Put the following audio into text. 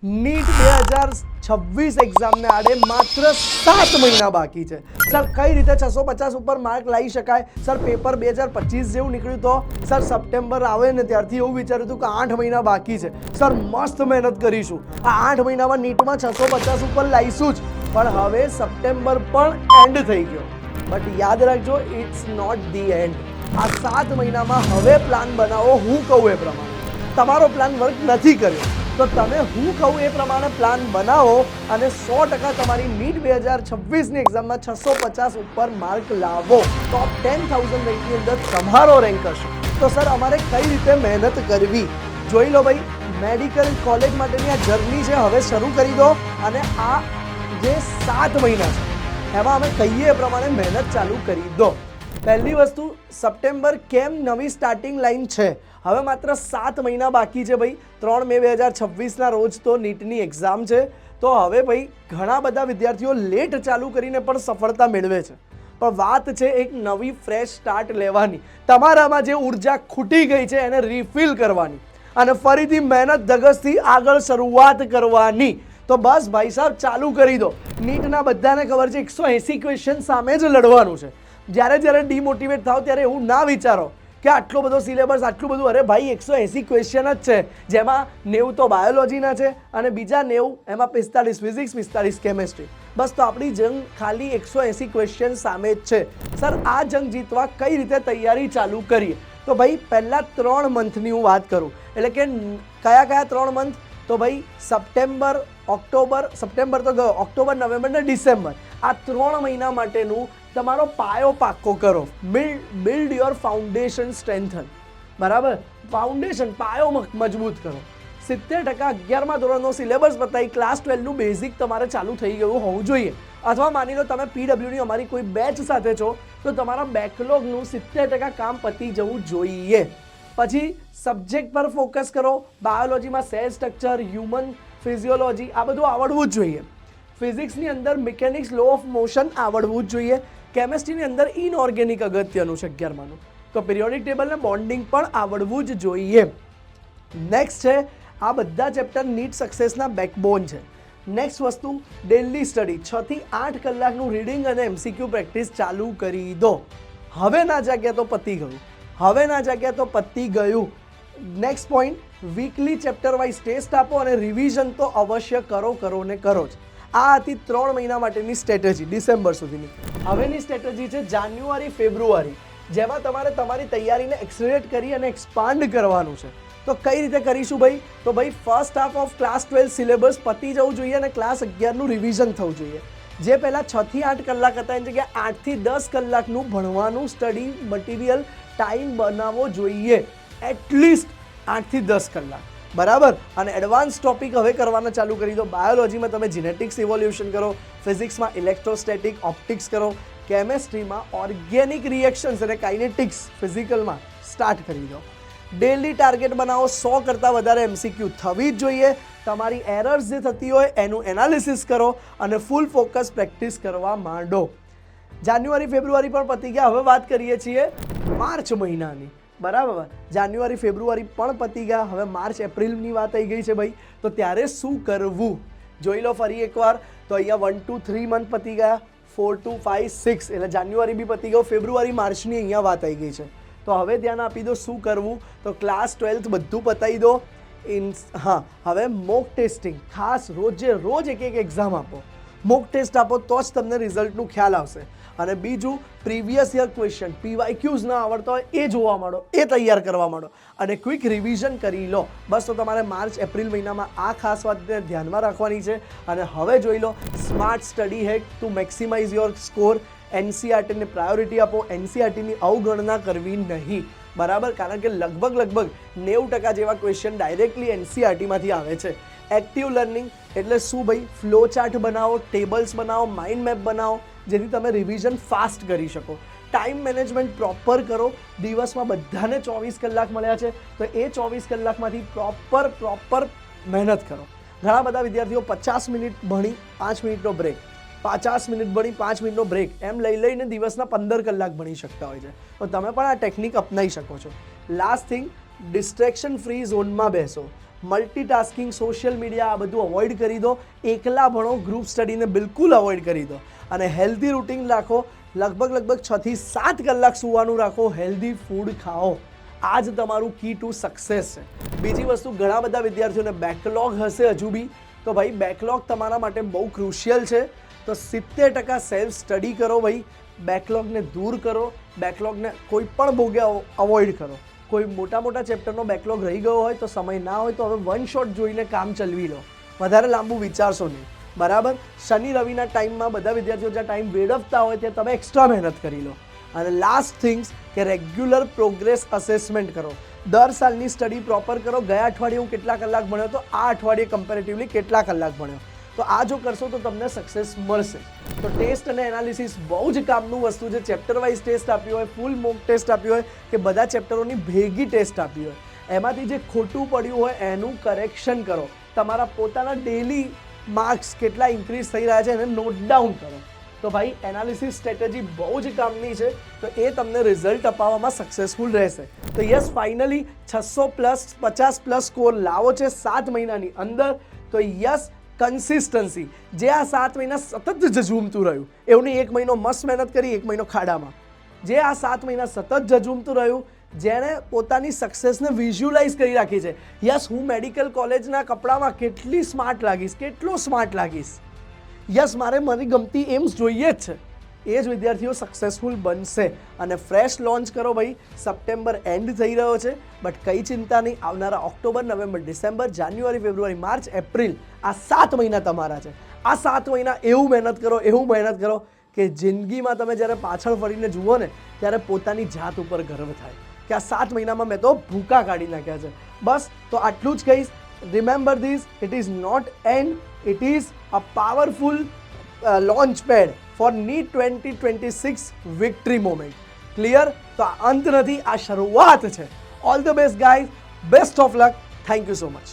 NEET 2026 એક્ઝામને આડે માત્ર 7 મહિના બાકી છે. સર કઈ રીતે 650 ઉપર માર્ક લાવી શકાય? સર પેપર 2025 જેવું નીકળ્યું તો સર સપ્ટેમ્બર આવે ને ત્યારથી એવું વિચાર્યું હતું કે 8 મહિના બાકી છે. સર મસ્ત મહેનત કરીશું, આ 8 મહિનામાં નીટમાં 650 ઉપર લાવીશું જ. પણ હવે સપ્ટેમ્બર પણ એન્ડ થઈ ગયો. બટ યાદ રાખજો, ઇટ્સ નોટ ધી એન્ડ. આ 7 મહિનામાં હવે પ્લાન બનાવો હું કહું એ પ્રમાણે. તમારો પ્લાન વર્ક નથી કર્યો તો તમે હું કહું એ પ્રમાણે પ્લાન બનાવો અને 100% તમારી નીટ 2026ની એક્ઝામમાં 650 ઉપર માર્ક લાવો. ટોપ 10,000 રેન્કની અંદર તમારો રેન્ક હશે. તો સર અમારે કઈ રીતે મહેનત કરવી જોઈ લો ભાઈ. મેડિકલ કોલેજ માટેની આ જર્ની છે, હવે શરૂ કરી દો. અને આ જે 7 મહિના છે એમાં અમે કહીએ એ પ્રમાણે મહેનત ચાલુ કરી દો. પહેલી વસ્તુ, સપ્ટેમ્બર કેમ નવી સ્ટાર્ટિંગ લાઈન છે. હવે માત્ર 7 મહિના બાકી છે ભાઈ. 3 મે 2026ના રોજ તો નીટની એક્ઝામ છે. તો હવે ભાઈ ઘણા બધા વિદ્યાર્થીઓ લેટ ચાલુ કરીને પણ સફળતા મેળવે છે. પણ વાત છે એક નવી ફ્રેશ સ્ટાર્ટ લેવાની. તમારામાં જે ઉર્જા ખૂટી ગઈ છે એને રિફિલ કરવાની અને ફરીથી મહેનત ધગસથી આગળ શરૂઆત કરવાની. તો બસ ભાઈ સાહેબ ચાલુ કરી દો. નીટના બધાને ખબર છે 180 ક્વેશ્ચન સામે જ લડવાનું છે. જ્યારે ડિમોટિવેટ થાવ ત્યારે એવું ના વિચારો કે આટલો બધો સિલેબસ, આટલું બધું. અરે ભાઈ 180 ક્વેશ્ચન જ છે, જેમાં 90 તો બાયોલોજીના છે અને બીજા 90 એમાં 45 ફિઝિક્સ, 45 કેમેસ્ટ્રી. બસ તો આપણી જંગ ખાલી 180 ક્વેશ્ચન સામે જ છે. સર આ જંગ જીતવા કઈ રીતે તૈયારી ચાલુ કરીએ? તો ભાઈ પહેલા 3 મંથની હું વાત કરું, એટલે કે કયા 3 મંથ? તો ભાઈ સપ્ટેમ્બર, નવેમ્બર ને ડિસેમ્બર. આ 3 મહિના માટેનું તમારો પાયો પાક્કો કરો. Build your foundation strengthen. બરાબર, ફાઉન્ડેશન પાયો મજબૂત કરો. 70% 11મા ધોરણનો સિલેબસ બતાવી ક્લાસ 12નું બેઝિક તમારે ચાલુ થઈ ગયું હોવું જોઈએ. અથવા માની લો તમે પીડબ્લ્યુની અમારી કોઈ બેચ સાથે છો તો તમારા બેકલોગનું 70% કામ પતી જવું જોઈએ. પછી સબ્જેક્ટ પર ફોકસ કરો. બાયોલોજીમાં સેલ સ્ટ્રક્ચર, હ્યુમન ફિઝિયોલોજી આ બધું આવડવું જ જોઈએ. ફિઝિક્સની અંદર મિકેનિક્સ, લો ઓફ મોશન આવડવું જ જોઈએ. કેમેસ્ટ્રીની અંદર ઇનઓર્ગેનિક અગત્યનું છે 11માનું. તો પિરિયોડિક ટેબલ ને બોન્ડિંગ પણ આવડવું જ જોઈએ. નેક્સ્ટ છે, આ બધા ચેપ્ટર નીટ સક્સેસના બેકબોન છે. નેક્સ્ટ વસ્તુ, ડેલી સ્ટડી. 6 થી 8 કલાકનું રીડિંગ અને એમસીક્યુ પ્રેક્ટિસ ચાલુ કરી દો. હવે ના જાગ્યા તો પતી ગયું. Next point, weekly chapter wise test આપો અને રિવિઝન તો અવશ્ય કરો જ. આ હતી 3 મહિના માટેની સ્ટ્રેટેજી ડિસેમ્બર સુધીની. હવેની સ્ટ્રેટેજી છે જાન્યુઆરી, ફેબ્રુઆરી, જેમાં તમારે તમારી તૈયારીને એક્સલરેટ કરી અને એક્સપાન્ડ કરવાનું છે. તો કઈ રીતે કરીશું ભાઈ? તો ભાઈ first half of class 12 syllabus પતી જવું જોઈએ અને ક્લાસ 11નું રિવિઝન થવું જોઈએ. જે પહેલાં 6 થી 8 કલાક હતા એની જગ્યાએ 8 થી 10 કલાકનું ભણવાનું સ્ટડી મટીરિયલ ટાઈમ બનાવવો જોઈએ. એટલીસ્ટ 8 થી 10 કલાક. બરાબર. અને એડવાન્સ ટોપિક હવે કરવાના ચાલુ કરી દો. બાયોલોજીમાં તમે જીનેટિક્સ ઇવોલ્યુશન કરો, ફિઝિક્સમાં ઇલેક્ટ્રોસ્ટેટિક ઓપ્ટિક્સ કરો, કેમેસ્ટ્રીમાં ઓર્ગેનિક રિએક્શન્સ અને કાઇનેટિક્સ ફિઝિકલમાં સ્ટાર્ટ કરી દો. ડેલી ટાર્ગેટ બનાવો. 100 કરતાં વધારે એમસીક્યુ થવી જ જોઈએ. તમારી એરર્સ જે થતી હોય એનું એનાલિસિસ કરો અને ફૂલ ફોકસ પ્રેક્ટિસ કરવા માંડો. જાન્યુઆરી, ફેબ્રુઆરી પણ પતી ગયા. હવે વાત કરીએ છીએ માર્ચ મહિનાની. બરાબર, જાન્યુઆરી, ફેબ્રુઆરી પણ પતી ગયા. હવે માર્ચ, એપ્રિલની વાત આવી ગઈ છે ભાઈ. તો ત્યારે શું કરવું જોઈ લો ફરી એકવાર. તો અહીંયા 1 to 3 મંથ પતી ગયા. 4 to 5, 6 એટલે જાન્યુઆરી બી પતી ગયો. ફેબ્રુઆરી, માર્ચની અહીંયા વાત આવી ગઈ છે. તો હવે ધ્યાન આપી દો શું કરવું. તો ક્લાસ 12 બધું પતાવી દો. હવે મોક ટેસ્ટિંગ ખાસ રોજ એક એક્ઝામ આપો. મોક ટેસ્ટ આપો તો જ તમને રિઝલ્ટનું ખ્યાલ આવશે. અને બીજું, પ્રીવિયસ યર ક્વેશ્ચન, PYQs ના આવડતા હોય એ જોવા માંડો, એ તૈયાર કરવા માંડો અને ક્વિક રિવિઝન કરી લો. બસ તો તમારે માર્ચ, એપ્રિલ મહિનામાં આ ખાસ વાતને ધ્યાનમાં રાખવાની છે. અને હવે જોઈ લો smart study hack to maximize your score. NCERTને પ્રાયોરિટી આપો. NCERTની અવગણના કરવી નહીં. બરાબર, કારણ કે લગભગ 90% જેવા ક્વેશ્ચન ડાયરેક્ટલી NCERTમાંથી આવે છે. એક્ટિવ લર્નિંગ એટલે શું ભાઈ? ફ્લો ચાર્ટ બનાવો, ટેબલ્સ બનાવો, માઇન્ડ મેપ બનાવો, જેથી તમે રિવિઝન ફાસ્ટ કરી શકો. ટાઈમ મેનેજમેન્ટ પ્રોપર કરો. દિવસમાં બધાને 24 કલાક મળ્યા છે તો એ 24 કલાકમાંથી પ્રોપર મહેનત કરો. ઘણા બધા વિદ્યાર્થીઓ 50 મિનિટ ભણી 5 મિનિટનો બ્રેક, 50 મિનિટ ભણી 5 મિનિટનો બ્રેક, એમ લઈને દિવસના 15 કલાક ભણી શકતા હોય છે. તો તમે પણ આ ટેકનિક અપનાવી શકો છો. લાસ્ટ થિંગ, ડિસ્ટ્રેક્શન ફ્રી ઝોનમાં બેસો. મલ્ટીટાસ્કિંગ, સોશિયલ મીડિયા આ બધું અવોઇડ કરી દો. એકલા ભણો, ગ્રુપ સ્ટડીને બિલકુલ અવોઇડ કરી દો અને હેલ્ધી રૂટીન રાખો. લગભગ 6 થી 7 કલાક સૂવાનું રાખો. હેલ્ધી ફૂડ ખાઓ. આ જ તમારું કી ટુ સક્સેસ છે. બીજી વસ્તુ, ઘણા બધા વિદ્યાર્થીઓને બેકલોગ હશે હજુ બી, તો ભાઈ બેકલોગ તમારા માટે બહુ ક્રુશિયલ છે. તો 70% સેલ્ફ સ્ટડી કરો ભાઈ. બેકલોગને દૂર કરો. બેકલોગને કોઈ પણ ભોગે અવોઇડ કરો. કોઈ મોટા ચેપ્ટરનો બેકલોગ રહી ગયો હોય તો સમય ના હોય તો હવે વન શોટ જોઈને કામ ચલાવી લો. વધારે લાંબુ વિચારશો નહીં, બરાબર. શનિ રવિના ટાઈમમાં બધા વિદ્યાર્થીઓ જ્યાં ટાઈમ વેડફતા હોય ત્યાં તમે એક્સ્ટ્રા મહેનત કરી લો. અને લાસ્ટ થિંગ્સ કે રેગ્યુલર પ્રોગ્રેસ અસેસમેન્ટ કરો. દર સાલની સ્ટડી પ્રોપર કરો. ગયા અઠવાડિયે હું કેટલા કલાક ભણ્યો તો આ અઠવાડિયે કમ્પેરેટિવલી કેટલા કલાક ભણ્યો, તો આ જો કરશો તો તમને સક્સેસ મળશે. તો ટેસ્ટ અને એનાલિસિસ બહુ જ કામનું વસ્તુ છે. ચેપ્ટર વાઇઝ ટેસ્ટ આપ્યો હોય, ફૂલ મોક ટેસ્ટ આપ્યો હોય કે બધા ચેપ્ટરોની ભેગી ટેસ્ટ આપી હોય, એમાંથી જે ખોટું પડ્યું હોય એનું કરેક્શન કરો. તમારા પોતાના ડેલી માર્ક્સ કેટલા ઇન્ક્રીઝ થઈ રહ્યા છે એને નોટ ડાઉન કરો. તો ભાઈ એનાલિસિસ સ્ટ્રેટેજી બહુ જ કામની છે. તો એ તમને રિઝલ્ટ અપાવવામાં સક્સેસફુલ રહેશે. તો યસ, ફાઇનલી 650+ સ્કોર લાવો છે 7 મહિનાની અંદર. તો યસ, કન્સિસ્ટન્સી જે આ 7 મહિના સતત ઝઝૂમતું રહ્યું, એવું નહીં 1 મહિનો મસ્ત મહેનત કરી, 1 મહિનો ખાડામાં. જે આ 7 મહિના સતત ઝઝૂમતું રહ્યું, જેણે પોતાની સક્સેસને વિઝ્યુલાઇઝ કરી રાખી છે. યસ, હું મેડિકલ કોલેજના કપડામાં કેટલી સ્માર્ટ લાગીશ, કેટલો સ્માર્ટ લાગીશ. યસ, મારે મારી ગમતી એમ્સ જોઈએ જ છે. એ જ વિદ્યાર્થીઓ સક્સેસફુલ બનશે. અને ફ્રેશ લોન્ચ કરો ભાઈ. સપ્ટેમ્બર એન્ડ થઈ રહ્યો છે, બટ કંઈ ચિંતા નહીં. આવનારા ઓક્ટોબર, નવેમ્બર, ડિસેમ્બર, જાન્યુઆરી, ફેબ્રુઆરી, માર્ચ, એપ્રિલ આ 7 મહિના તમારા છે. આ 7 મહિના એવું મહેનત કરો કે જિંદગીમાં તમે જ્યારે પાછળ ફરીને જુઓ ને ત્યારે પોતાની જાત ઉપર ગર્વ થાય કે આ 7 મહિનામાં મેં તો ભૂકા કાઢી નાખ્યા છે. બસ, તો આટલું જ કહીશ. Remember this, it is not end, it is a powerful launch pad for NEET 2026 victory moment. Clear? તો આ અંત નથી, આ શરૂઆત છે. All the best guys, best of luck. Thank you so much.